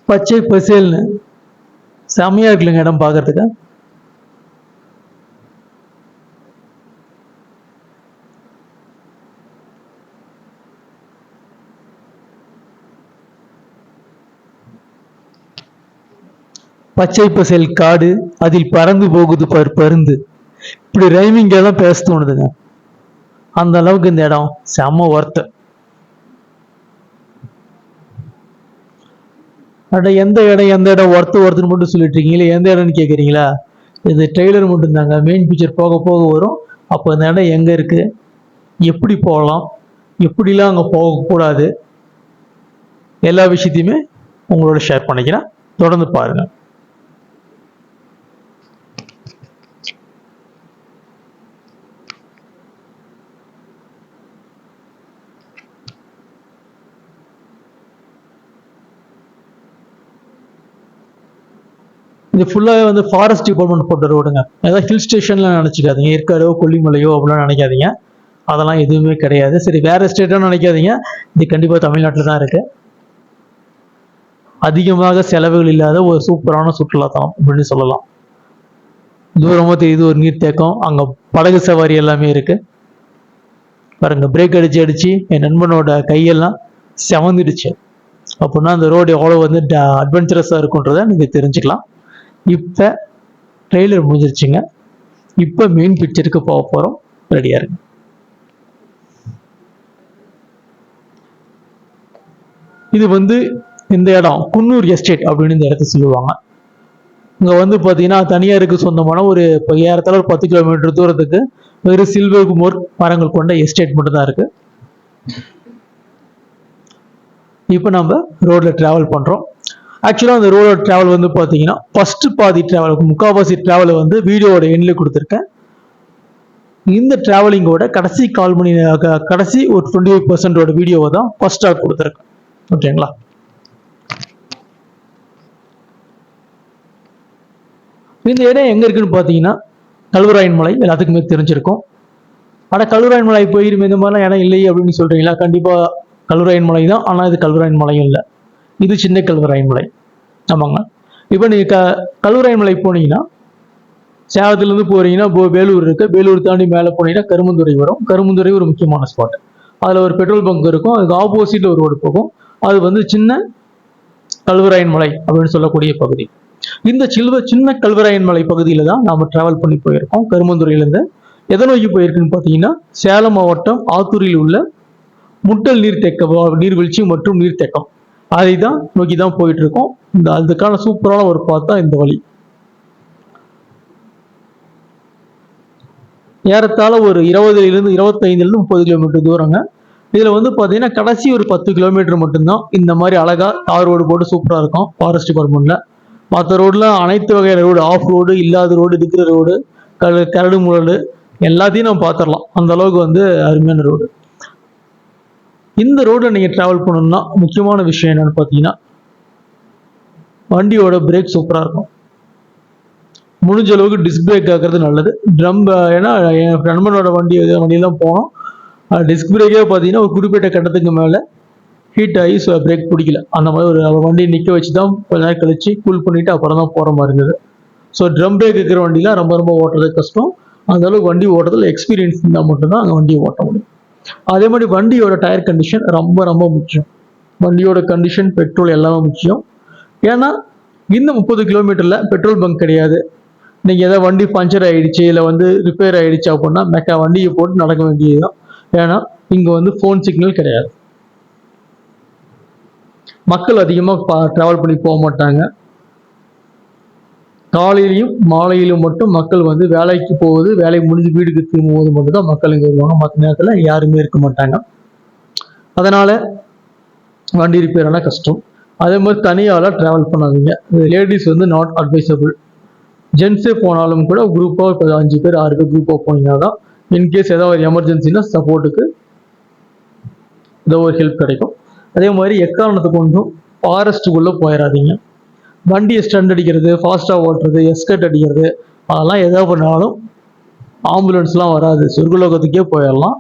பச்சை பசேல்னு செம்மையா இருக்குல்லங்க இடம் பார்க்கறதுக்கு. பச்சை பசேல் காடு, அதில் பறந்து போகுது பருந்து. இப்படி ரைமிங் எல்லாம் பேச தோணுதுங்க. அந்த அளவுக்கு இந்த இடம் செம்ம ஒர்த்து. எந்த இடம் ஒர்த்துன்னு மட்டும் சொல்லிட்டு இருக்கீங்களே, எந்த இடம்னு கேட்குறீங்களா? இது ட்ரெய்லர் மட்டும் தாங்க. மெயின் பிக்சர் போக போக வரும். அப்போ இந்த இடம் எங்கே இருக்கு, எப்படி போகலாம், எப்படிலாம் அங்கே போகக்கூடாது, எல்லா விஷயத்தையுமே உங்களோட ஷேர் பண்ணிக்கிறேன். தொடர்ந்து பாருங்க. இது ஃபுல்லாகவே வந்து ஃபாரஸ்ட் டிபார்ட்மெண்ட் போட்ட ரோடுங்க. ஏதாவது ஹில் ஸ்டேஷன்லாம் நினச்சிக்காதீங்க, ஏற்காடோ கொல்லிமலையோ அப்படிலாம் நினைக்காதீங்க. அதெல்லாம் எதுவுமே கிடையாது. சரி, வேற ஸ்டேட்டாக நினைக்காதீங்க, இது கண்டிப்பாக தமிழ்நாட்டில் தான் இருக்கு. அதிகமாக செலவுகள் இல்லாத ஒரு சூப்பரான சுற்றுலாத்தலம் அப்படின்னு சொல்லலாம். தூரமாக தெரியுது ஒரு நீர்த்தேக்கம், அங்கே படகு சவாரி எல்லாமே இருக்கு. பாருங்க, பிரேக் அடிச்சு என் நண்பனோட கையெல்லாம் செவந்துடுச்சு. அப்படின்னா அந்த ரோடு எவ்வளோ வந்து அட்வென்ச்சரஸாக இருக்குன்றதை நீங்கள் தெரிஞ்சுக்கலாம். இப்போ ட்ரெய்லர் முடிஞ்சிருச்சுங்க. இப்போ மெயின் பிக்சருக்கு போக போகிறோம். ரெடியாக இருக்கு. இது வந்து இந்த இடம் குன்னூர் எஸ்டேட் அப்படின்னு இந்த இடத்த சொல்லுவாங்க. இங்கே வந்து பார்த்தீங்கன்னா தனியாருக்கு சொந்தமான ஒரு ஏறத்தாழ ஒரு 10 கிலோமீட்டர் தூரத்துக்கு வெறும் சில்வர் மோர் மரங்கள் கொண்ட எஸ்டேட் மட்டும் தான் இருக்கு. இப்போ நம்ம ரோட்ல டிராவல் பண்றோம். ஆக்சுவலாக அந்த ரோடோட டிராவல் வந்து பார்த்தீங்கன்னா ஃபர்ஸ்ட் பாதி டிராவல், முக்கால்வாசி டிராவல் வந்து வீடியோட எண்ணில் கொடுத்துருக்கேன். இந்த டிராவலிங்கோட கடைசி கடைசி ஒரு 25% வீடியோவை தான் ஃபர்ஸ்டாக கொடுத்துருக்கேன். ஓகேங்களா? இந்த இடம் எங்க இருக்குன்னு பார்த்தீங்கன்னா கல்வராயன் மலை, எல்லாத்துக்குமே தெரிஞ்சிருக்கும். ஆனால் கல்வராயன் மலை போயிருமே இந்த மாதிரிலாம் இடம் இல்லையே அப்படின்னு சொல்றீங்களா? கண்டிப்பா கல்வராயன் மலை தான். ஆனால் இது கல்வராயன் மலையும் இல்லை, இது சின்ன கல்வராயன் மலை. ஆமாங்க. இப்போ நீங்க கல்வராயன் மலை போனீங்கன்னா சேலத்துலேருந்து போறீங்கன்னா வேலூர் இருக்கு, வேலூர் தாண்டி மேலே போனீங்கன்னா கருமந்துறை வரும். கருமந்துறை ஒரு முக்கியமான ஸ்பாட். அதில் ஒரு பெட்ரோல் பங்க் இருக்கும், அதுக்கு ஆப்போசிட்ல ஒரு ரோடு போகும். அது வந்து சின்ன கல்வராயன் மலை அப்படின்னு சொல்லக்கூடிய பகுதி. இந்த சின்ன கல்வராயன் மலை பகுதியில தான் நாம டிராவல் பண்ணி போயிருக்கோம். கருமந்துறையிலேருந்து எதை நோக்கி போயிருக்குன்னு பார்த்தீங்கன்னா சேலம் மாவட்டம் ஆத்தூரில் உள்ள முட்டல் நீர்வீழ்ச்சி மற்றும் நீர்த்தேக்கம், அதை தான் நோக்கி தான் போயிட்டு இருக்கோம். அதுக்கான சூப்பரான ஒரு பாத் தான் இந்த வழி. ஏறத்தாழ ஒரு 20 to 30 கிலோமீட்டர் தூரங்க. இதுல வந்து பாத்தீங்கன்னா கடைசி ஒரு 10 கிலோமீட்டர் மட்டும்தான் இந்த மாதிரி அழகா தார் ரோடு போட்டு சூப்பரா இருக்கும் ஃபாரஸ்ட் டிபார்ட்மெண்ட்ல. மற்ற ரோடுல அனைத்து வகையான ரோடு, ஆஃப் ரோடு, இல்லாத ரோடு, இருக்கிற ரோடு, கரடு முரடு எல்லாத்தையும் நம்ம பார்த்துடலாம். அந்த அளவுக்கு வந்து அருமையான ரோடு. இந்த ரோட்ல நீங்க டிராவல் பண்ணணும்னா முக்கியமான விஷயம் என்னன்னு பாத்தீங்கன்னா வண்டியோட பிரேக் சூப்பரா இருக்கும். முடிஞ்ச அளவுக்கு டிஸ்க் பிரேக் ஆக்குறது நல்லது. ஏன்னா என் நண்பனோட வண்டியெல்லாம் போனோம், டிஸ்க் பிரேக்கே பார்த்தீங்கன்னா ஒரு குறிப்பிட்ட கட்டத்துக்கு மேலே ஹீட் ஆகி பிரேக் பிடிக்கல. அந்த மாதிரி ஒரு வண்டியை நிற்க வச்சு தான் கொஞ்ச நேரம் கழிச்சு கூல் பண்ணிட்டு அப்புறம் தான் போகிற மாதிரி இருந்தது. ஸோ ட்ரம் பிரேக் இருக்கிற வண்டிலாம் ரொம்ப ரொம்ப ஓட்டுறது கஷ்டம். அந்த அளவுக்கு வண்டி ஓட்டுறதுல எக்ஸ்பீரியன்ஸ் இருந்தால் மட்டும்தான் அங்கே வண்டியை ஓட்ட முடியும். அதே மாதிரி வண்டியோட டயர் கண்டிஷன் ரொம்ப ரொம்ப முக்கியம். வண்டியோட கண்டிஷன், பெட்ரோல் எல்லாமே முக்கியம். ஏன்னா இந்த 30 கிலோமீட்டர்ல பெட்ரோல் பங்க் கிடையாது. நீங்க ஏதாவது வண்டி பஞ்சர் ஆயிடுச்சு இல்லை வந்து ரிப்பேர் ஆயிடுச்சு அப்படின்னா வண்டியை போட்டு நடக்க வேண்டியதுதான். ஏன்னா இங்க வந்து ஃபோன் சிக்னல் கிடையாது. மக்கள் அதிகமாக டிராவல் பண்ணி போக மாட்டாங்க. காலையிலையும் மாலையிலும் மட்டும் மக்கள் வந்து வேலைக்கு போகுது, வேலை முடிஞ்சு வீட்டுக்கு திரும்பும்போது மட்டும் தான் மக்கள் இங்கே வருவாங்க. மற்ற நேரத்தில் யாருமே இருக்க மாட்டாங்க. அதனால வண்டி ரிப்பேர் ஆனால் கஷ்டம். அதே மாதிரி தனியால டிராவல் பண்ணாதீங்க. லேடிஸ் வந்து நாட் அட்வைசபிள். ஜென்ஸே போனாலும் கூட குரூப்பாக இப்போ 5 பேர் 6 பேர் குரூப்பாக போனீங்கன்னா தான் இன்கேஸ் ஏதாவது ஒரு எமர்ஜென்சினா சப்போர்ட்டுக்கு ஏதோ ஒரு ஹெல்ப் கிடைக்கும். அதே மாதிரி எக்காரணத்தை கொண்டும் ஃபாரஸ்ட்டுக்குள்ளே போயிடாதீங்க. வண்டியை ஸ்டண்ட் அடிக்கிறது, ஃபாஸ்ட்டாக ஓட்டுறது, எஸ்கட் அடிக்கிறது, அதெல்லாம் எதா பண்ணாலும் ஆம்புலன்ஸ்லாம் வராது, சொர்க்கலோகத்துக்கே போயிடலாம்.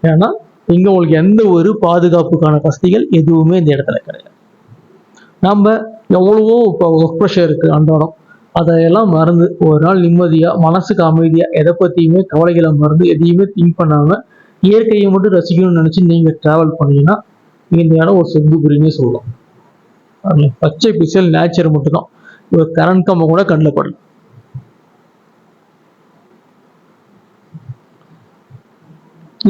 ஏன்னா இங்கே உங்களுக்கு எந்த ஒரு பாதுகாப்புக்கான வசதிகள் எதுவுமே இந்த இடத்துல கிடையாது. நம்ம எவ்வளவோ இப்போ ஒர்க் ப்ரெஷர் இருக்குது அன்றாடம், அதையெல்லாம் மறந்து ஒரு நாள் நிம்மதியாக மனசுக்கு அமைதியாக எதை பற்றியுமே கவலைகளை மறந்து எதையுமே திங்க் பண்ணாமல் இயற்கையை மட்டும் ரசிக்கணும்னு நினச்சி நீங்கள் ட்ராவல் பண்ணீங்கன்னா இந்த இடம் ஒரு சொர்க்கபுரின்னே சொல்லலாம். பச்சை பிசல் நேச்சர் மட்டும்தான், ஒரு கரண்ட் கம்பம் கூட கண்ணில் படல.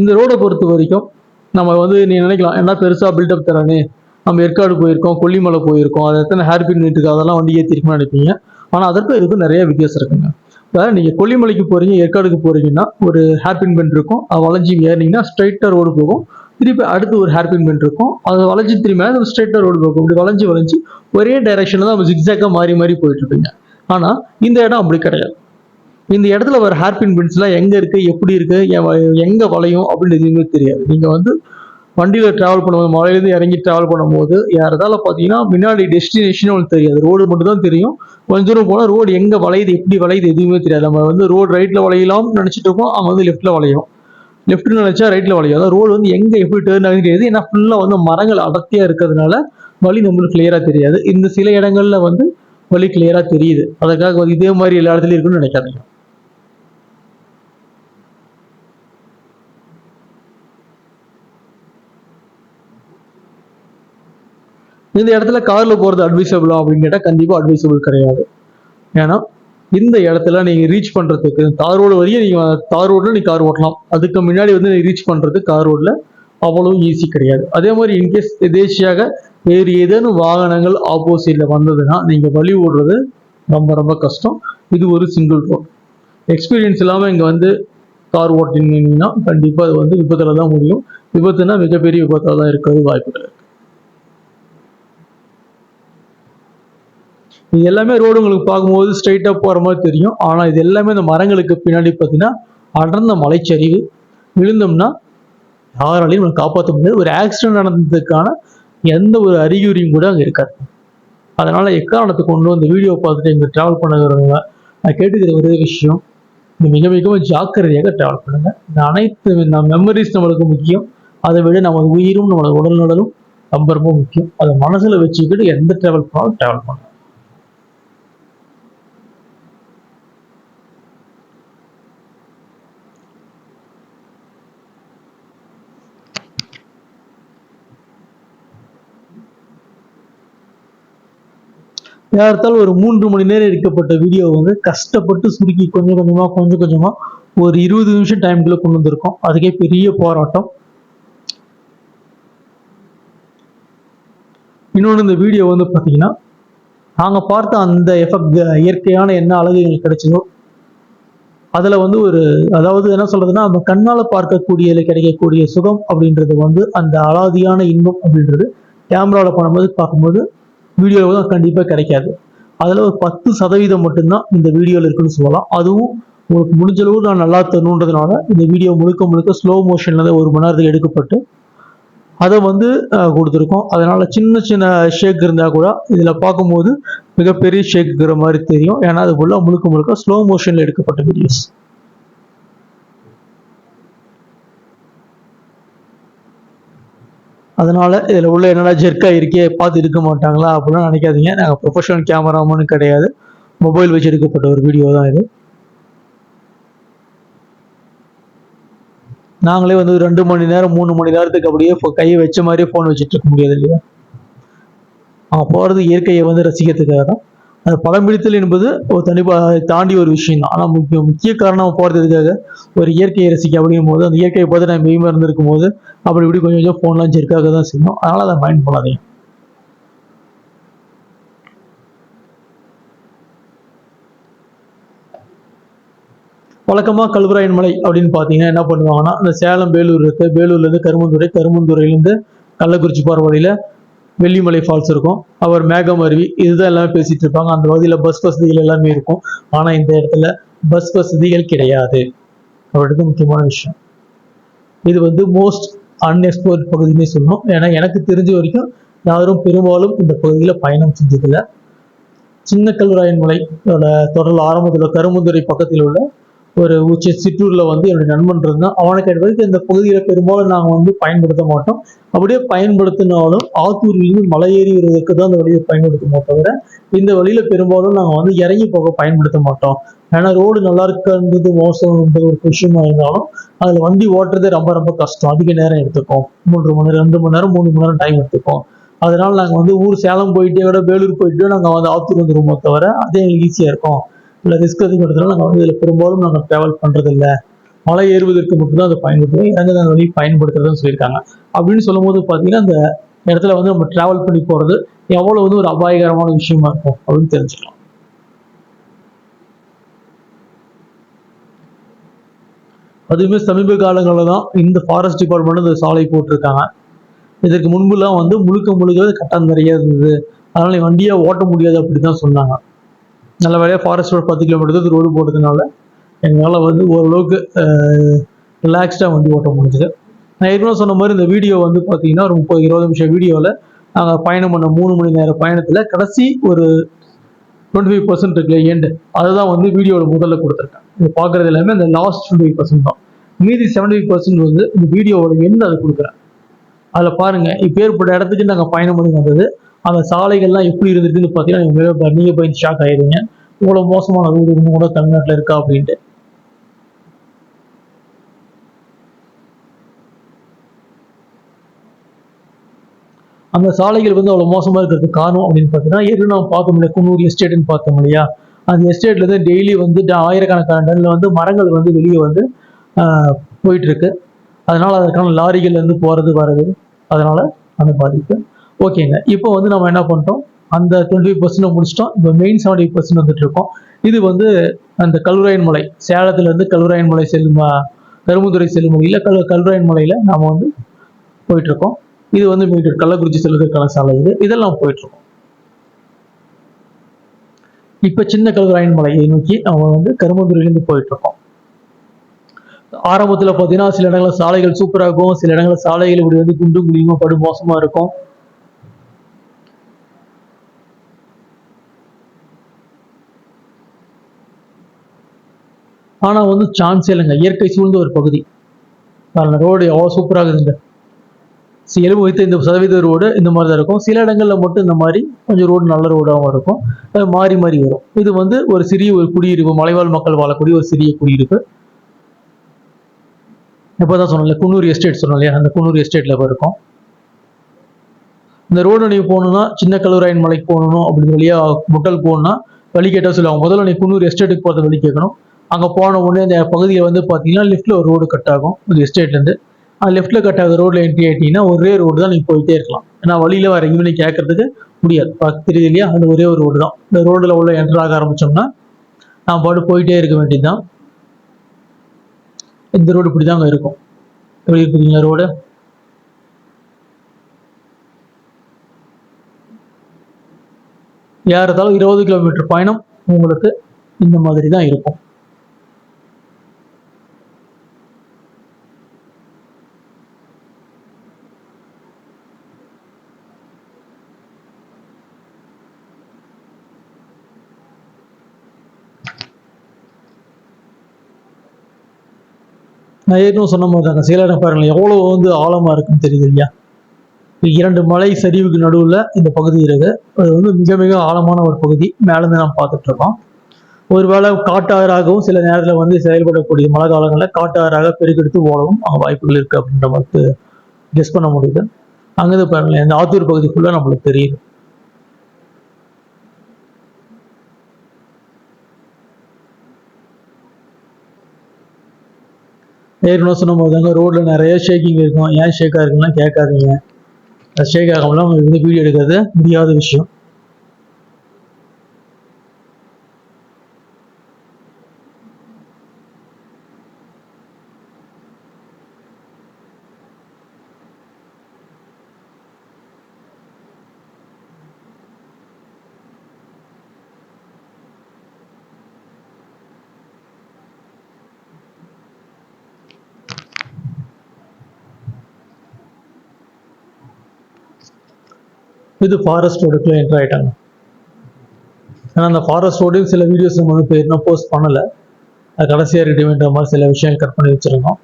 இந்த ரோடை பொறுத்த வரைக்கும் நம்ம வந்து நீ நினைக்கலாம் என்ன பெருசாக பில்டப் தரானே, நம்ம ஏற்காடு போயிருக்கோம், கொல்லிமலை போயிருக்கோம், அதை எத்தனை ஹேர்பின் வீட்டுக்கு அதெல்லாம் வண்டி ஏற்றிருக்குன்னு நினைப்பீங்க. ஆனால் அதற்கும் இதுக்கும் நிறைய வித்தியாசம் இருக்குங்க. இப்போ நீங்கள் கொல்லிமலைக்கு போகிறீங்க, ஏற்காடுக்கு போகிறீங்கன்னா ஒரு ஹேர்பின் பெண்ட் இருக்கும், அது வளைஞ்சி ஏறினீங்கன்னா ஸ்ட்ரைட்டாக ரோடு போகும். திருப்பி அடுத்து ஒரு ஹேர்பின் பெண்ட் இருக்கும், அது வளைஞ்சி திரும்பி அது ஸ்ட்ரைட்டாக ரோடு போகும். இப்படி வளைஞ்சி ஒரே டைரக்ஷனில் தான் நம்ம ஜிக்ஸாக்காக மாறி போயிட்டு இருப்பீங்க. ஆனால் இந்த இடம் அப்படி கிடையாது. இந்த இடத்துல வர ஹேர்பின் பெண்ட்ஸ்லாம் எங்கே இருக்குது, எப்படி இருக்குது, எங்கே வளையும் அப்படின்னு எதுவுமே தெரியாது. நீங்கள் வந்து வண்டியில் ட்ராவல் பண்ணும்போது, மலையிலேருந்து இறங்கி ட்ராவல் பண்ணும்போது யாரதால பார்த்தீங்கன்னா முன்னாடி டெஸ்டினேஷனே உங்களுக்கு தெரியாது, ரோடு மட்டும் தான் தெரியும். கொஞ்ச தூரம் போனால் ரோடு எங்கே வளையுது, எப்படி வளையுது எதுவுமே தெரியாது. நம்ம வந்து ரோடு ரைட்டில் வளையலாம்னு நினச்சிட்டு இருக்கோம், அவங்க வந்து லெஃப்ட்டில் வளையும், லெஃப்ட்னு நினச்சா ரைட்டில் வளையும். அதாவது ரோடு வந்து எங்கே எப்படி டேர்ன் ஆகுது தெரியாது. ஏன்னா ஃபுல்லாக வந்து மரங்கள் அடர்த்தியாக இருக்கிறதுனால வழி நம்மளுக்கு கிளியராக தெரியாது. இந்த சில இடங்களில் வந்து வழி கிளியராக தெரியுது. அதுக்காக இதே மாதிரி எல்லா இடத்துலையும் இருக்குன்னு நினைக்காதீங்க. இந்த இடத்துல கார்ல போறது அட்வைசபிளா அப்படின்னு கேட்டால் கண்டிப்பா அட்வைசபிள் கிடையாது. ஏன்னா இந்த இடத்துல நீங்க ரீச் பண்றதுக்கு தார் ரோடு வரையும் நீங்க தார் ரோட்ல நீ கார் ஓட்டலாம், அதுக்கு முன்னாடி வந்து நீ ரீச் பண்றது கார் ரோட்ல அவ்வளவு ஈஸி கிடையாது. அதே மாதிரி இன்கேஸ் எதேச்சியாக வேறு ஏதேனும் வாகனங்கள் ஆப்போசிட்ல வந்ததுன்னா நீங்க வழி ஓடுறது ரொம்ப ரொம்ப கஷ்டம். இது ஒரு சிங்கிள் ரோட். எக்ஸ்பீரியன்ஸ் இல்லாம இங்க வந்து கார் ஓட்டினீங்கன்னா கண்டிப்பா அது வந்து விபத்துல தான் முடியும். விபத்துனா மிகப்பெரிய விபத்தாக தான் இருக்கிறது வாய்ப்புகள். இது எல்லாமே ரோடு உங்களுக்கு பார்க்கும்போது ஸ்ட்ரைட்டாக போகிற மாதிரி தெரியும். ஆனால் இது எல்லாமே இந்த மரங்களுக்கு பின்னாடி பார்த்தீங்கன்னா அடர்ந்த மலைச்சரிவு. விழுந்தோம்னா யாராலையும் நம்ம காப்பாற்ற முடியாது. ஒரு ஆக்சிடென்ட் நடந்ததுக்கான எந்த ஒரு அறிகுறியும் கூட அங்கே இருக்காது. அதனால எக்காரணத்தை கொண்டு அந்த வீடியோ பார்த்துட்டு இங்கே ட்ராவல் பண்ணுறவங்க நான் கேட்டுக்கிற ஒரே விஷயம், இந்த மிகவும் ஜாக்கிரதையாக ட்ராவல் பண்ணுங்க. இந்த அனைத்து மெமரிஸ் நம்மளுக்கு முக்கியம். அதை விட நம்ம உயிரும் நம்மளோட உடல்நலனும் ரொம்ப ரொம்ப முக்கியம். அதை மனசில் வச்சுக்கிட்டு எந்த ட்ராவல் பண்ணாலும் ட்ராவல் பண்ணுங்க. யார்த்தாலும் ஒரு 3 மணி நேரம் எடுக்கப்பட்ட வீடியோ வந்து கஷ்டப்பட்டு சுருக்கி கொஞ்சம் கொஞ்சமா ஒரு 20 நிமிஷம் டைம்குள்ள கொண்டு வந்திருக்கோம். அதுக்கே பெரிய போராட்டம். இன்னொன்று, இந்த வீடியோ வந்து பார்த்தீங்கன்னா நாங்கள் பார்த்த அந்த எஃபெக்ட் இயற்கையான என்ன அழகுகள் கிடைச்சதோ அதில் வந்து அதாவது என்ன சொல்றதுன்னா, நம்ம கண்ணால் பார்க்கக்கூடியதில் கிடைக்கக்கூடிய சுகம் அப்படின்றது வந்து அந்த அலாதியான இன்பம் அப்படின்றது கேமராவில் பண்ணும்போது பார்க்கும்போது வீடியோவில் தான் கண்டிப்பாக கிடைக்காது. அதில் ஒரு 10% மட்டும்தான் இந்த வீடியோவில் இருக்குன்னு சொல்லலாம். அதுவும் உங்களுக்கு முடிஞ்ச அளவு நான் நல்லா தரணுன்றதுனால இந்த வீடியோ முழுக்க ஸ்லோ மோஷனில் தான் 1 மணி நேரத்துக்கு எடுக்கப்பட்டு அதை வந்து கொடுத்துருக்கோம். அதனால சின்ன ஷேக் இருந்தால் கூட இதில் பார்க்கும்போது மிகப்பெரிய ஷேக் இருக்கிற மாதிரி தெரியும். ஏன்னா அது முழுக்க ஸ்லோ மோஷனில் எடுக்கப்பட்ட வீடியோஸ். அதனால இதில் உள்ள என்னடா ஜெர்க்கா இருக்கே பார்த்து எடுக்க மாட்டாங்களா அப்படிலாம் நினைக்காதீங்க. நாங்கள் ப்ரொஃபஷனல் கேமராமேனு கிடையாது, மொபைல் வச்சு எடுக்கப்பட்ட ஒரு வீடியோ தான் இது. நாங்களே வந்து 2 மணி நேரம் 3 மணி நேரத்துக்கு அப்படியே கையை வச்ச மாதிரியே ஃபோன் வச்சுட்டு இருக்க முடியாது இல்லையா. போகிறது இயற்கையை வந்து ரசிக்கிறதுக்காக தான். அது படம் பிடித்தல் என்பது ஒரு தாண்டி ஒரு விஷயம் தான். ஆனால் முக்கிய காரணம் போகிறதுக்காக ஒரு இயற்கையை ரசிக்க அப்படிங்கும் போது அந்த இயற்கையை பார்த்து நான் மெய்மா இருந்திருக்கும் போது அப்படி இப்படி கொஞ்சம் ஃபோன்லாம் ஜெர்க்காக தான் செய்யணும். அதனால் அதை மைண்ட் பண்ணாதீங்க. வழக்கமாக கல்வராயன் மலை அப்படின்னு பார்த்தீங்கன்னா என்ன பண்ணுவாங்கன்னா, இந்த சேலம் வேலூர் இருக்கு, வேலூர்லேருந்து கருமந்துறையிலேருந்து கள்ளக்குறிச்சி போகிற வழியில் வெள்ளிமலை ஃபால்ஸ் இருக்கும், அவர் மேகம் அருவி, இதுதான் எல்லாமே பேசிட்டு இருப்பாங்க. அந்த பகுதியில் பஸ் வசதிகள் எல்லாமே இருக்கும். ஆனால் இந்த இடத்துல பஸ் வசதிகள் கிடையாது. அவருக்கு முக்கியமான விஷயம் இது வந்து மோஸ்ட் அன்எக்ஸ்ப்ளோர்ட் பகுதினே சொல்லணும். ஏன்னா எனக்கு தெரிஞ்ச வரைக்கும் யாரும் பெரும்பாலும் இந்த பகுதியில் பயணம் செஞ்சதில்லை. சின்ன கல்வராயன் மலையோட தொடர் ஆரம்பத்தில் கருமந்துறை பக்கத்தில் உள்ள ஒரு சிற்றூர்ல வந்து என்னுடைய நண்பன் இருந்தான். அவனுக்கு வரைக்கும் இந்த பகுதியில பெரும்பாலும் நாங்கள் வந்து பயன்படுத்த மாட்டோம். அப்படியே பயன்படுத்தினாலும் ஆத்தூரிலிருந்து மலை ஏறி வருவதற்கு தான் அந்த வழியை பயன்படுத்துமோ தவிர இந்த வழியில பெரும்பாலும் நாங்கள் வந்து இறங்கி போக பயன்படுத்த மாட்டோம். ஏன்னா ரோடு நல்லா இருக்கான்றது மோசம்ன்றது ஒரு விஷயமா இருந்தாலும் அதுல வண்டி ஓட்டுறதே ரொம்ப ரொம்ப கஷ்டம். அதிக நேரம் எடுத்துக்கும். 3 மணி நேரம் 2 மணி நேரம் 3 மணி நேரம் டைம் எடுத்துக்கும். அதனால நாங்கள் வந்து ஊர் சேலம் போயிட்டே விட வேலூர் போயிட்டு நாங்கள் வந்து ஆத்தூர் வந்துருமோ தவிர அதே எங்களுக்கு ஈஸியா இருக்கும். இல்லை ரிஸ்க் அதிகம் எடுத்தாலும் நாங்கள் வந்து இதில் பெரும்பாலும் நாங்கள் ட்ராவல் பண்றது இல்லை. மலை ஏறுவதற்கு மட்டும்தான் அதை பயன்படுத்துவோம். இறங்க அந்த வழி பயன்படுத்துறதுன்னு சொல்லியிருக்காங்க. அப்படின்னு சொல்லும் போது பார்த்தீங்கன்னா அந்த இடத்துல வந்து நம்ம டிராவல் பண்ணி போறது எவ்வளவு வந்து ஒரு அபாயகரமான விஷயமா இருக்கும் அப்படின்னு தெரிஞ்சுக்கலாம். அதுவுமே சமீப காலங்களில் தான் இந்த ஃபாரஸ்ட் டிபார்ட்மெண்ட் இந்த சாலை போட்டிருக்காங்க. இதற்கு முன்புலாம் வந்து முழுக்க முழுக்க கட்டம் நிறைய இருந்தது. அதனால வண்டியை ஓட்ட முடியாது அப்படிதான் சொன்னாங்க. நல்ல வேலையாக ஃபாரஸ்ட் ரோடு 10 கிலோமீட்டர் ரோடு போட்டதுனால எங்களால் வந்து ஓரளவுக்கு ரிலாக்ஸ்டாக வண்டி ஓட்ட முடிஞ்சுது. நான் ஏற்கனவே சொன்ன மாதிரி இந்த வீடியோ வந்து பார்த்தீங்கன்னா ஒரு 30-20 நிமிஷம் வீடியோவில் நாங்கள் பயணம் பண்ண 3 மணி நேர பயணத்தில் கடைசி ஒரு 25% இருக்குல்ல எண்டு, அதுதான் வந்து வீடியோவில் முதல்ல கொடுத்துருக்கேன். இது பார்க்குறது எல்லாமே அந்த லாஸ்ட் 25% தான். மீதி 75% வந்து இந்த வீடியோவோட எண்டு அதை கொடுக்குறேன். அதில் பாருங்க இப்போ ஏற்பட்ட இடத்துக்கு நாங்கள் பயணம் பண்ணி வந்தது, அந்த சாலைகள்லாம் எப்படி இருந்துச்சுன்னு பார்த்தீங்கன்னா நீங்கள் போய் ஷாக் ஆயிடுவீங்க. இவ்வளோ மோசமான ரோடு இன்னும் கூட தமிழ்நாட்டில் இருக்கா அப்படின்ட்டு. அந்த சாலைகள் வந்து அவ்வளோ மோசமாக இருக்கிறதுக்கு காரணம் அப்படின்னு பார்த்தீங்கன்னா ஏற்கனவே நம்ம பார்த்தோம் இல்லையா, குன்னூர் எஸ்டேட்னு பார்த்தோம் இல்லையா, அந்த எஸ்டேட்ல இருந்து டெய்லி வந்து ஆயிரக்கணக்கான டன்ல வந்து மரங்கள் வந்து வெளியே வந்து போயிட்டு இருக்கு. அதனால அதுக்கான லாரிகள் வந்து போறது வர்றது, அதனால அந்த பாதிப்பு. ஓகேங்க, இப்போ வந்து நம்ம என்ன பண்ணிட்டோம், அந்த 25% முடிச்சிட்டோம். இப்போ மெயின் 70% வந்துட்டு இருக்கோம். இது வந்து அந்த கல்வராயன் மலை, சேலத்துல இருந்து கல்வராயன் மலை செல்லும் கரும்புத்துறை செல்லும் வழியில கல்வராயன் மலையில நாம வந்து போயிட்டு இருக்கோம். இது வந்து மீட்டர் கள்ளக்குறிச்சி செல்வதற்கான சாலை. இதெல்லாம் போயிட்டு இருக்கோம். இப்ப சின்ன கல்வராயன் மலையை நோக்கி நம்ம வந்து கரும்புத்துறையிலிருந்து போயிட்டு இருக்கோம். ஆரம்பத்துல பாத்தீங்கன்னா சில இடங்களில் சாலைகள் சூப்பரா இருக்கும், சில இடங்களில் சாலைகள் இப்படி வந்து குண்டும் குழியுமா படு மோசமா இருக்கும். ஆனா வந்து சான்ஸே இல்லைங்க, இயற்கை சூழ்ந்த ஒரு பகுதி. ரோடு எவ்வளவு சூப்பரா இருக்குதுங்க. 75% ரோடு இந்த மாதிரி தான் இருக்கும். சில இடங்கள்ல மட்டும் இந்த மாதிரி கொஞ்சம் ரோடு நல்ல ரோடாகவும் இருக்கும். மாறி மாறி வரும். இது வந்து ஒரு சிறிய ஒரு குடியிருப்பு, மலைவாழ் மக்கள் வாழக்கூடிய ஒரு சிறிய குடியிருப்பு. இப்பதான் சொன்னல குன்னூர் எஸ்டேட் சொன்னோம் இல்லையா, அந்த குன்னூர் எஸ்டேட்ல இருக்கும். இந்த ரோடு நீ போகணும்னா சின்ன கல்வராயன் மலைக்கு போகணும் அப்படின்னு வழியா முட்டல் போகணும்னா வழி கேட்டால் சொல்லுவாங்க. முதல்ல நீ குன்னூர் எஸ்டேட்டுக்கு போகிறத வழி கேட்கணும். அங்கே போன உடனே அந்த பகுதியில் வந்து பார்த்தீங்கன்னா லெஃப்ட்ல ஒரு ரோடு கட் ஆகும் ஒரு எஸ்டேட்லேருந்து. அந்த லெஃப்ட்ல கட் ஆகுற ரோட்ல என்ட்ரி ஆயிட்டீங்கன்னா ஒரே ரோடு தான் நீங்க போயிட்டே இருக்கலாம். ஏன்னா வழியில வர எங்கேயுமே கேட்கறதுக்கு முடியாது. தெரியுது இல்லையா, அந்த ஒரே ஒரு ரோடு தான். இந்த ரோடுல உள்ள என்டர் ஆக ஆரம்பிச்சோம்னா நான் பாட்டு போயிட்டே இருக்க வேண்டியதுதான். இந்த ரோடு இப்படிதாங்க இருக்கும். எப்படி இருக்குதுங்க ரோடு? ஏறத்தாலும் 20 கிலோமீட்டர் பயணம் உங்களுக்கு இந்த மாதிரி தான் இருக்கும். நான் ஏற்கனவே சொன்ன மாதிரி தாங்க, சில இடம் பாருங்களேன் எவ்வளவு வந்து ஆழமா இருக்குன்னு தெரியுது இல்லையா. 2 மலை சரிவுக்கு நடுவுல இந்த பகுதி இருக்கு. அது வந்து மிக மிக ஆழமான ஒரு பகுதி. மேலிருந்து நாம் பார்த்துட்டு இருக்கோம். ஒருவேளை காட்டாறாகவும் சில நேரத்துல வந்து செயல்படக்கூடிய மழை காலங்களில் காட்டாறாக பெருக்கெடுத்து ஓடவும் வாய்ப்புகள் இருக்கு அப்படின்ற மாதிரி கெஸ் பண்ண முடியுது. அங்கிருந்து பாருங்களேன் இந்த ஆத்தூர் பகுதிக்குள்ள நம்மளுக்கு தெரியுது. ஏற்கனவே சொன்ன போது தாங்க ரோட்ல நிறைய ஷேக்கிங் இருக்கும். ஏன் ஷேக்கா இருக்குன்னா கேட்காதீங்க. ஷேக் ஆகாமலாம் உங்களுக்கு வந்து வீடியோ எடுக்கிறது முடியாத விஷயம். இது ஃபாரஸ்ட் ரோடுக்குள்ள என்டர் ஆயிட்டாங்க. ஏன்னா அந்த ஃபாரஸ்ட் ரோடையும் சில வீடியோஸ் நம்ம வந்து போஸ்ட் பண்ணலை. அது கடைசியாக இருக்கட்டும்ன்ற மாதிரி சில விஷயங்கள் கட் பண்ணி வச்சிருந்தோம்.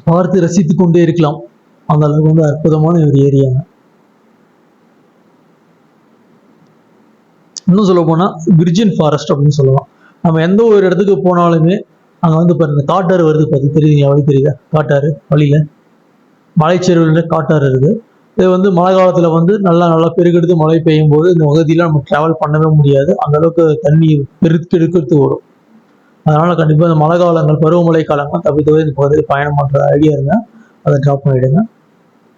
பார்த்து ரசித்து கொண்டே இருக்கலாம். அந்த அளவுக்கு வந்து அற்புதமான ஒரு ஏரியா. இன்னும் சொல்ல போனா விர்ஜின் ஃபாரஸ்ட் அப்படின்னு சொல்லலாம். நம்ம எந்த ஒரு இடத்துக்கு போனாலுமே அங்க வந்து பாருங்க காட்டாறு வருது, பார்த்து தெரியுது வழி தெரியுதா? காட்டாறு வழியில மலைச்செருவுல காட்டாறு இருக்கு. இது வந்து மழை காலத்துல வந்து நல்லா நல்லா பெருக்கெடுத்து மழை பெய்யும் போது இந்த பகுதியில நம்ம டிராவல் பண்ணவே முடியாது, அந்த அளவுக்கு தண்ணி பெருக்கெடுத்து வரும். அதனால கண்டிப்பா இந்த மழை காலங்கள் பருவமழை காலங்கள் தவிர்த்து இந்த பகுதியில் பயணம் பண்ற ஐடியா இருந்தா அதை ட்ராப் பண்ணிடுங்க.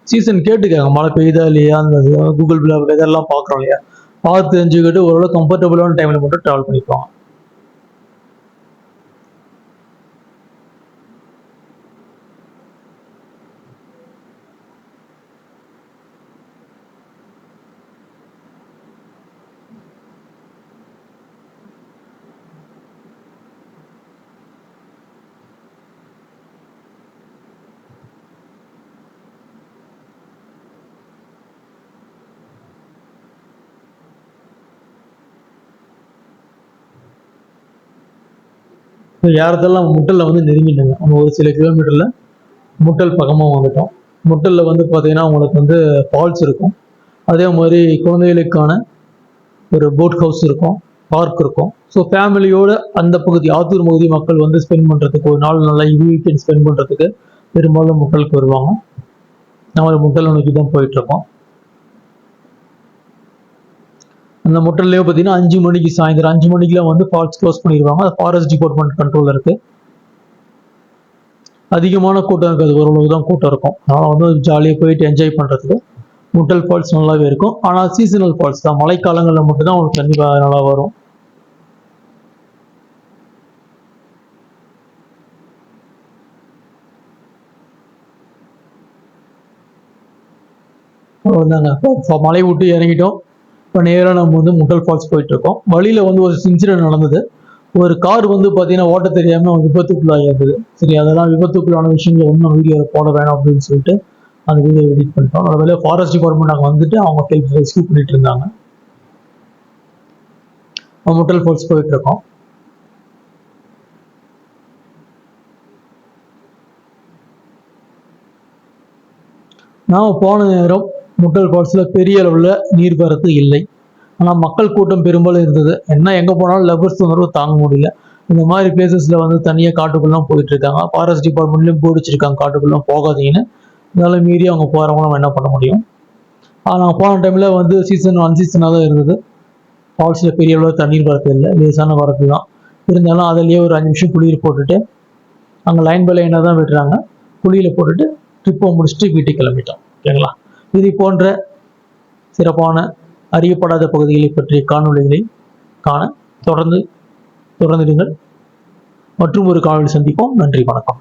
சீசன் கேட்டுக்காங்க மழை பெய்யுதா இல்லையா, அந்த கூகுள் இதெல்லாம் பார்க்குறோம் இல்லையா, பார்த்து தெரிஞ்சுக்கிட்டு ஓரளவு கம்ஃபர்டபுளான டைம்ல மட்டும் ட்ராவல் பண்ணிப்பாங்க. யாரத்தெல்லாம் முட்டல்ல வந்து நெருங்கிட்டாங்க, நம்ம ஒரு சில கிலோமீட்டர்ல முட்டல் பக்கமாக வந்துட்டோம். முட்டல்ல வந்து பார்த்தீங்கன்னா உங்களுக்கு வந்து ஃபால்ஸ் இருக்கும், அதே மாதிரி குழந்தைகளுக்கான ஒரு போட் ஹவுஸ் இருக்கும், பார்க் இருக்கும். ஸோ ஃபேமிலியோட அந்த பகுதி ஆத்தூர் பகுதி மக்கள் வந்து ஸ்பெண்ட் பண்ணுறதுக்கு ஒரு நாள் நல்லா வீக்கெண்ட் ஸ்பெண்ட் பண்ணுறதுக்கு பெரும்பாலும் முட்டலுக்கு வருவாங்க. நம்ம முட்டல் நோக்கி தான் போயிட்டு இருக்கோம். அந்த முட்டல்லையோ பார்த்தீங்கன்னா 5 மணிக்கு சாயந்தரம் 5 மணிக்கெலாம் வந்து ஃபால்ஸ் க்ளோஸ் பண்ணிடுவாங்க. அது ஃபாரஸ்ட் டிபார்ட்மெண்ட் கண்ட்ரோலில் இருக்கு. அதிகமான கூட்டம் இருக்காது, ஓரளவு தான் கூட்டம் இருக்கும். அதனால் வந்து ஜாலியாக போயிட்டு என்ஜாய் பண்ணுறதுக்கு முட்டல் ஃபால்ஸ் நல்லாவே இருக்கும். ஆனால் சீசனல் ஃபால்ஸ் தான், மழைக்காலங்களில் மட்டும்தான் உங்களுக்கு கண்டிப்பாக நல்லா வரும். மலை விட்டு இறங்கிட்டோம். இப்போ நேராக நம்ம வந்து முட்டல் ஃபால்ஸ் போயிட்டு இருக்கோம். வழியில வந்து ஒரு இன்சிடென்ட் நடந்தது. ஒரு கார் வந்து பார்த்தீங்கன்னா ஓட்ட தெரியாம விபத்துக்குள்ளாகி இருந்தது. சரி, அதெல்லாம் விபத்துக்குள்ளான விஷயங்கள் ஒன்றும் வீடியோ போட வேணாம் அப்படின்னு சொல்லிட்டு அந்த வீடியோ எடிட் பண்ணிட்டோம். அதனால ஃபாரஸ்ட் டிபார்ட்மெண்ட் அங்கே வந்துட்டு அவங்க ஹெல்ப் ரெஸ்கியூ பண்ணிட்டு இருந்தாங்க. முட்டல் ஃபால்ஸ் போயிட்டு இருக்கோம். நாம போன நேரம் முட்டல் ஃபால்ஸ்ல பெரிய அளவுல நீர்வரத்து இல்லை. ஆனால் மக்கள் கூட்டம் பெரும்பாலும் இருந்தது. என்ன எங்கே போனாலும் லவ்வர்ஸ் உணர்வு தாங்க முடியல. இந்த மாதிரி பிளேசஸில் வந்து தனியாக காட்டுக்குள்ளலாம் போயிட்டு இருக்காங்க. ஃபாரஸ்ட் டிபார்ட்மெண்ட்லேயும் போடிச்சிருக்காங்க காட்டுக்குள்ளலாம் போகாதீங்கன்னு. அதனால மீறி அவங்க போகிறவங்க நம்ம என்ன பண்ண முடியும். நாங்கள் போன டைமில் வந்து சீசன் அன்சீசனாக தான் இருந்தது. ஃபால்ஸில் பெரிய அளவில் தண்ணீர் வரது இல்லை, லேசான வரது தான். இருந்தாலும் அதிலேயே ஒரு 5 நிமிஷம் குளிர் போட்டுட்டு அங்கே லைன் பை லைனாக தான் விடுறாங்க. குளியில் போட்டுட்டு ட்ரிப்பை முடிச்சுட்டு வீட்டுக்கு கிளம்பிட்டோம். ஓகேங்களா? இது போன்ற சிறப்பான அறியப்படாத பகுதிகளை பற்றிய காணொளிகளை காண தொடர்ந்துடுங்கள். மற்றும் ஒரு காணொளி சந்திப்போம். நன்றி, வணக்கம்.